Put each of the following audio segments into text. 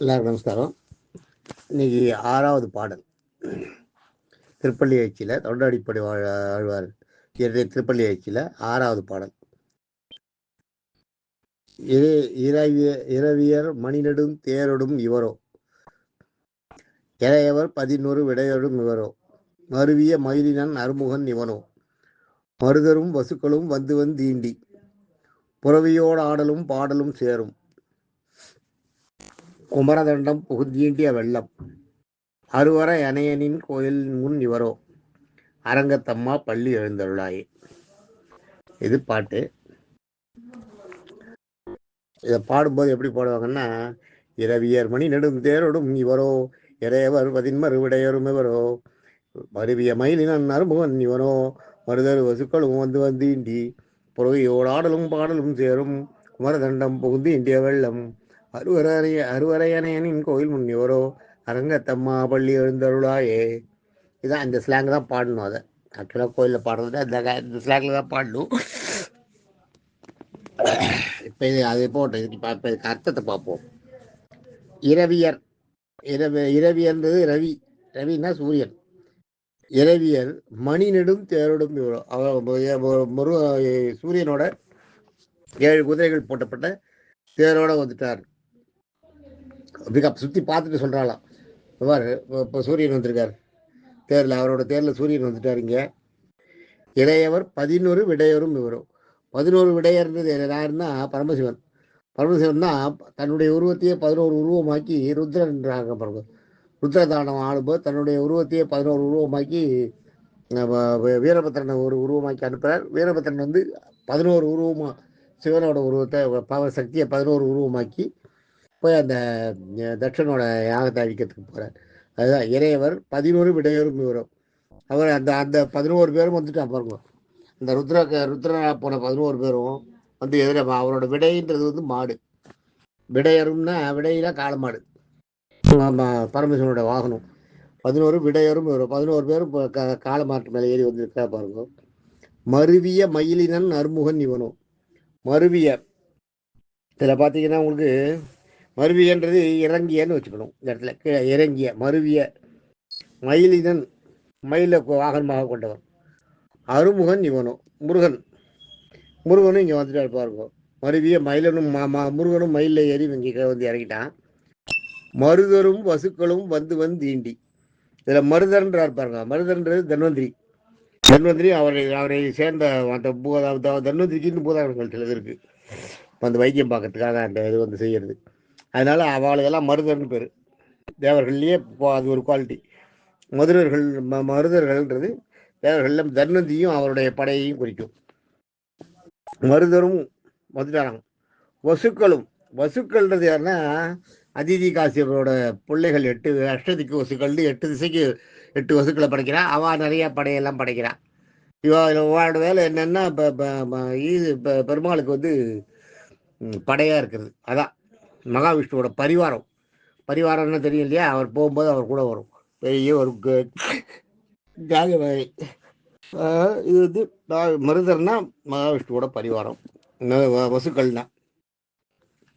எல்லாருக்கும் நமஸ்காரம். இன்னைக்கு 6வது பாடல் திருப்பள்ளி எழுச்சியில் தொண்டடிப்படை ஆழ்வார் திருப்பள்ளி எழுச்சியில் 6வது பாடல். இரவியர் மணிநெடும் தேரொடும் இவரோ, இளையவர் 11 விடையொடும் இவரோ, மருவிய மயிலினன் அருமுகன் இவனோ, மருதரும் வசுக்களும் வந்து தீண்டி புறவியோடு ஆடலும் பாடலும் சேரும், குமரதண்டம் புகுந்தீண்டிய வெள்ளம், அருவர அணையனின் கோயில் முன் இவரோ, அரங்கத்தம்மா பள்ளி எழுந்தருளாயே. இது பாட்டு. இதை பாடும்போது எப்படி பாடுவாங்கன்னா, இரவியர் மணி நெடும் தேரோடும் இவரோ, இறையவர் 11 விடையரும் இவரோ, மருவிய மயிலினன் அருமுகன் இவனோ, மருதரு வசுக்களும் வந்து தீண்டி புறவியோடு ஆடலும் பாடலும் சேரும், குமரதண்டம் புகுந்து இண்டிய வெள்ளம், அருவரையனையனின் கோயில் முன் இவரோ, அரங்கத்தம்மா பள்ளி எழுந்தருளாயே. இதான் இந்த ஸ்லாங் தான் பாடணும். அதை ஆக்சுவலாக கோயிலில் பாடுறது இந்த ஸ்லாங்கில் தான் பாடணும். இப்போ இது அது போட்டோம். இதுக்கு இதுக்கு அர்த்தத்தை பார்ப்போம். இரவியர், இரவியர்ன்றது ரவி, ரவின்னா சூரியன். இரவியர் மணி நெடும் தேரோடும் இவரோ, சூரியனோட 7 குதிரைகள் போட்டப்பட்ட தேரோட வந்துட்டார். சுற்றி பார்த்துட்டு சொல்கிறாளாம், இப்போ சூரியன் வந்திருக்கார் தேரில், அவரோட தேரில் சூரியன் வந்துட்டார். இங்கே இளையவர் 11 விடையரும் இவரோ. 11 விடையர்ன்றது யாருன்னா பரமசிவன். பரமசிவன் தான் தன்னுடைய உருவத்தையே 11 உருவமாக்கி ருத்ரன்றாங்க பாருங்க. ருத்ரதானம் ஆடும்போது தன்னுடைய உருவத்தையே 11 உருவமாக்கி வீரபத்திரனை ஒரு உருவமாக்கி அனுப்புகிறார். வீரபத்திரன் வந்து 11 உருவமாக சிவனோட உருவத்தை பவர் சக்தியை 11 உருவமாக்கி போய் அந்த தட்சனோட யாகத்தை அழிக்கிறதுக்கு போகிறார். அதுதான் இறையவர் 11 விடையரும் இவரும். அவர் அந்த அந்த 11 பேரும் வந்துட்டா பாருங்க. அந்த ருத்ரனா போன 11 பேரும் வந்து எதிர அவரோட விடைன்றது வந்து மாடு. விடையரும்னா விடையில காளை மாடு, பரமேஸ்வரனோட வாகனம். 11 விடையரும் இவரும். 11 பேரும் காளை மாட்டு மேலே ஏறி வந்துருக்கா பாருங்க. மருவிய மயிலினன் அருமுகன் இவனும். மருவிய இதில் பார்த்தீங்கன்னா உங்களுக்கு மருவியன்றது இறங்கியன்னு வச்சுக்கணும். இந்த இடத்துல கீழே இறங்கிய மருவிய மயிலினன், மயில வாகனமாக கொண்டவன். அருமுகன் இவனும் முருகனும் இங்கே வந்துட்டார் பாருங்க. மருவிய மயிலனும் முருகனும் மயிலில் ஏறி இங்கே வந்து இறங்கிட்டான். மருதரும் வசுக்களும் வந்து தீண்டி. இதில் மருதன்றார் பாருங்க. மருதன்றது தன்வந்திரி அவரை சேர்ந்த அந்த தன்வந்திரிக்கு இன்னும் பூதாகரங்கள் சிலது இருக்கு. அந்த வைத்தியம் பார்க்கறதுக்காக அந்த இது வந்து செய்யறது. அதனால அவளுக்கெல்லாம் மருதர்னு பேர். தேவர்கள்லேயே அது ஒரு குவாலிட்டி. மருதர்கள்ன்றது தேவர்கள். தன்வந்தியும் அவருடைய படையையும் குறிக்கும். மருதரும் வந்துட்டாராங்க. வசுக்கள்ன்றது யாருன்னா அதிதி காசியவரோட பிள்ளைகள் 8 அஷ்டதிக்கு வசுக்கள், 8 திசைக்கு 8 வசுக்களை படைக்கிறான். அவள் நிறைய படையெல்லாம் படைக்கிறான். இவளோட வேலை என்னன்னா இப்போ பெருமாளுக்கு வந்து படையாக இருக்கிறது. அதான் மகாவிஷ்ணுவோட பரிவாரம்னு தெரியும் இல்லையா? அவர் போகும்போது அவர் கூட வரும் பெரிய ஒரு ஜாக. இது வந்து மருதர்னா மகாவிஷ்ணுவோட பரிவாரம். வசுக்கள்னா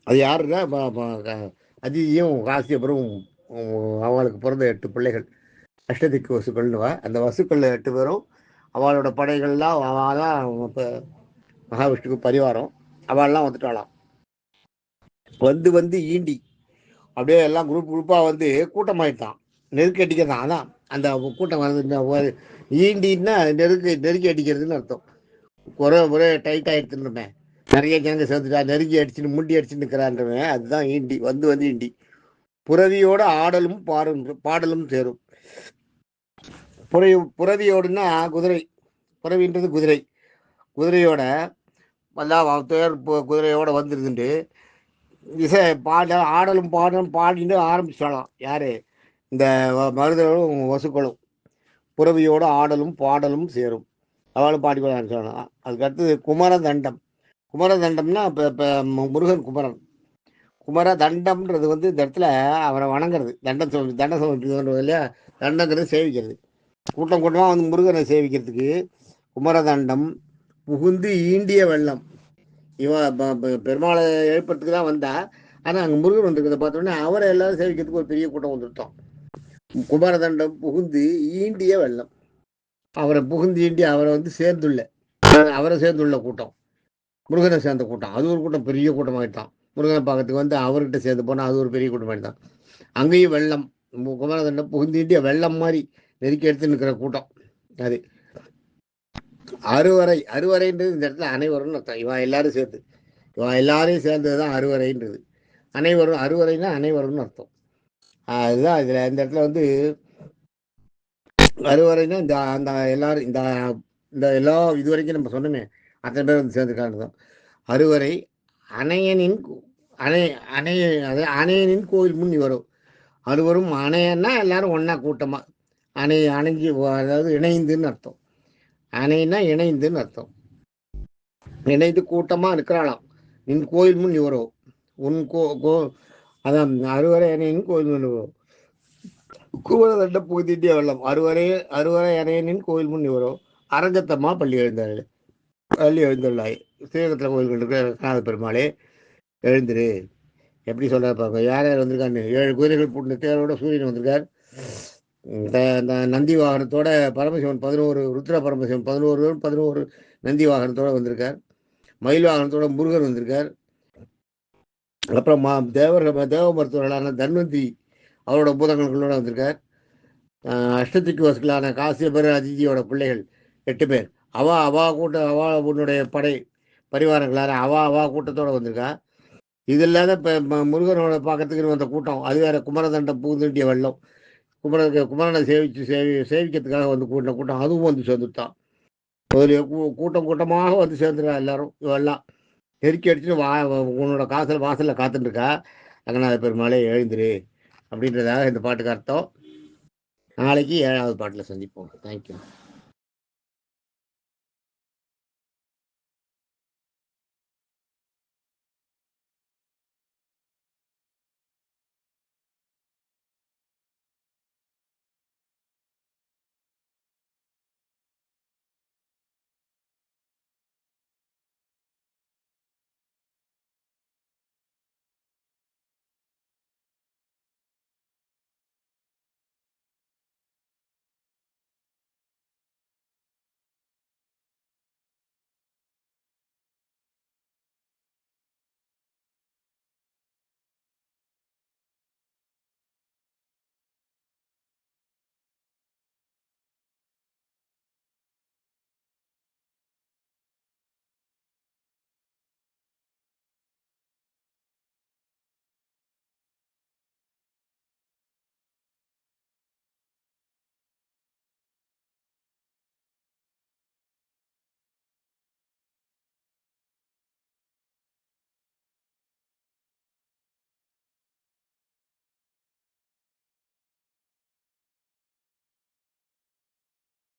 அது யாருன்னா அதிதியும் காசியபுரம் அவளுக்கு பிறந்த 8 பிள்ளைகள் அஷ்டதிக்கு வசுக்கள்னுவா. அந்த வசுக்கள் 8 பேரும் அவளோட படைகள்லாம் அவள் தான் இப்போ மகாவிஷ்ணுக்கு பரிவாரம். அவள்லாம் வந்துட்டாளாம். வந்து ஈண்டி அப்படியே எல்லாம் குரூப்பாக வந்து கூட்டமாயிட்டான். நெருக்கி அடிக்கிறதான். அதான் அந்த கூட்டம் வந்து ஈண்டின்னா நெருக்கி அடிக்கிறதுன்னு அர்த்தம். ஒரே டைட் ஆகிடுச்சுன்றமே, நிறைய ஜனங்க சேர்ந்துட்டா நெருங்கி அடிச்சுன்னு முண்டி அடிச்சுன்னு நிற்கிறான்றவன், அதுதான் ஈண்டி. வந்து ஈண்டி புறவியோட ஆடலும் பாடலும் சேரும். புறவியோடுன்னா குதிரை. புறவின்றது குதிரையோட தேர் குதிரையோட வந்துருதுண்டு இசை ஆடலும் பாடிட்டு ஆரம்பிச்சாலாம். யாரு? இந்த மருதரும் வசுக்களும் புறவியோட ஆடலும் பாடலும் சேரும். அவளும் பாடி பாட ஆரம்பிச்சாலாம். அதுக்கு அடுத்தது குமரதண்டம்னா இப்போ முருகன் குமரதண்டம்ன்றது வந்து இந்த இடத்துல அவரை வணங்குறது. தண்டம் சொல்றது இல்லையா? தண்டங்கிறது சேவிக்கிறது. கூட்டமாக வந்து முருகனை சேவிக்கிறதுக்கு குமரதண்டம் புகுந்து ஈண்டிய வெள்ளம். இவன் பெருமாளை எழுப்புறதுக்கு தான் வந்தா. ஆனால் அங்கே முருகன் வந்திருக்கிறத பார்த்தோன்னே அவரை எல்லாரும் சேவிக்கிறதுக்கு ஒரு பெரிய கூட்டம் வந்துருத்தோம். குமாரதண்டம் புகுந்து ஈண்டிய வெள்ளம், அவரை புகுந்து ஈண்டி அவரை வந்து சேர்ந்துள்ள, அவரை சேர்ந்துள்ள கூட்டம், முருகனை சேர்ந்த கூட்டம், அது ஒரு கூட்டம், பெரிய கூட்டமாகிட்டான். முருகனை பார்க்கறதுக்கு வந்து அவர்கிட்ட சேர்ந்து போனால் அது ஒரு பெரிய கூட்டமாகிட்டான். அங்கேயும் வெள்ளம், குமாரதண்டம் புகுந்தீண்டிய வெள்ளம் மாதிரி நெருக்கி எடுத்து நிற்கிற கூட்டம். அது அறுவரை, அறுவரைன்றது இந்த இடத்துல அனைவரும் அர்த்தம். இவன் எல்லாரும் சேர்த்து, இவன் எல்லாரையும் சேர்ந்தது தான் அறுவரைன்றது. அனைவரும், அறுவரைன்னா அனைவரும்னு அர்த்தம். அதுதான் இதில் இந்த இடத்துல வந்து அறுவரைன்னா இந்த அந்த எல்லாரும் இந்த இந்த எல்லா இது வரைக்கும் நம்ம சொன்னோமே அத்தனை பேர் வந்து சேர்ந்துருக்காங்க தான் அறுவரை. அணையனின் அணை அணைய அது அணையனின் கோயில் முன் வரும். அறுவரும் அணையன்னா எல்லாரும் ஒன்றா கூட்டமாக அணைஞ்சு, அதாவது இணைந்துன்னு அர்த்தம். அணைன்னா இணைந்துன்னு அர்த்தம். இணைந்து கூட்டமாக இருக்கிறாளாம். நின் கோயில் முன் வரும். உன் அதான் அறுவரை அணையின் கோயில் முன் வரும். குமரதண்ட புகுதிட்டிய வெள்ளம், அறுவரை அறுவரை அணையனின் கோயில் முன் வரும். அரங்கத்தம்மா பள்ளி எழுந்தாள், பள்ளி எழுந்துள்ளாய். ஸ்ரீரங்கத்தில் கோயில்கள் இருக்கிற கணநாத பெருமாளே எழுந்துரு. எப்படி சொல்கிறார் பாருங்க, யார் யார் வந்திருக்கான்னு. 7 குதிரைகள் பூட்டின தேரோட சூரியன் வந்திருக்கார். இந்த நந்தி வாகனத்தோட பரமசிவன் 11, ருத்ர பரமசிவன் 11 நந்தி வாகனத்தோட வந்திருக்கார். மயில் வாகனத்தோட முருகன் வந்திருக்கார். அப்புறம் தேவ மருத்துவர்களான தன்வந்தி அவரோட பூதங்களோட வந்திருக்கார். அஷ்டதிக்கு வசுக்களான காசியபர் அதிதியோட பிள்ளைகள் 8 பேர், அவா கூட்டம், உன்னுடைய படை பரிவாரங்களான அவா கூட்டத்தோட வந்திருக்கா. இது இல்லாத இப்போ முருகனோட பார்க்கறதுக்குன்னு வந்த கூட்டம், அது வேற குமரதண்டம் பூந்துண்டிய வெள்ளம், குமரனை சேவிக்கிறதுக்காக வந்து கூட்டின கூட்டம், அதுவும் வந்து சேர்ந்துட்டான். அதில் கூட்டமாக வந்து சேர்ந்துருக்கா எல்லாரும். இவெல்லாம் நெருக்கி அடிச்சுட்டு உன்னோட வாசலில் காத்துட்டுருக்கா. ரங்கநாத பெருமாளே எழுந்துரு அப்படின்றதாக இந்த பாட்டுக்கு அர்த்தம். நாளைக்கு 7வது பாட்டில் சந்திப்போம். தேங்க்யூ.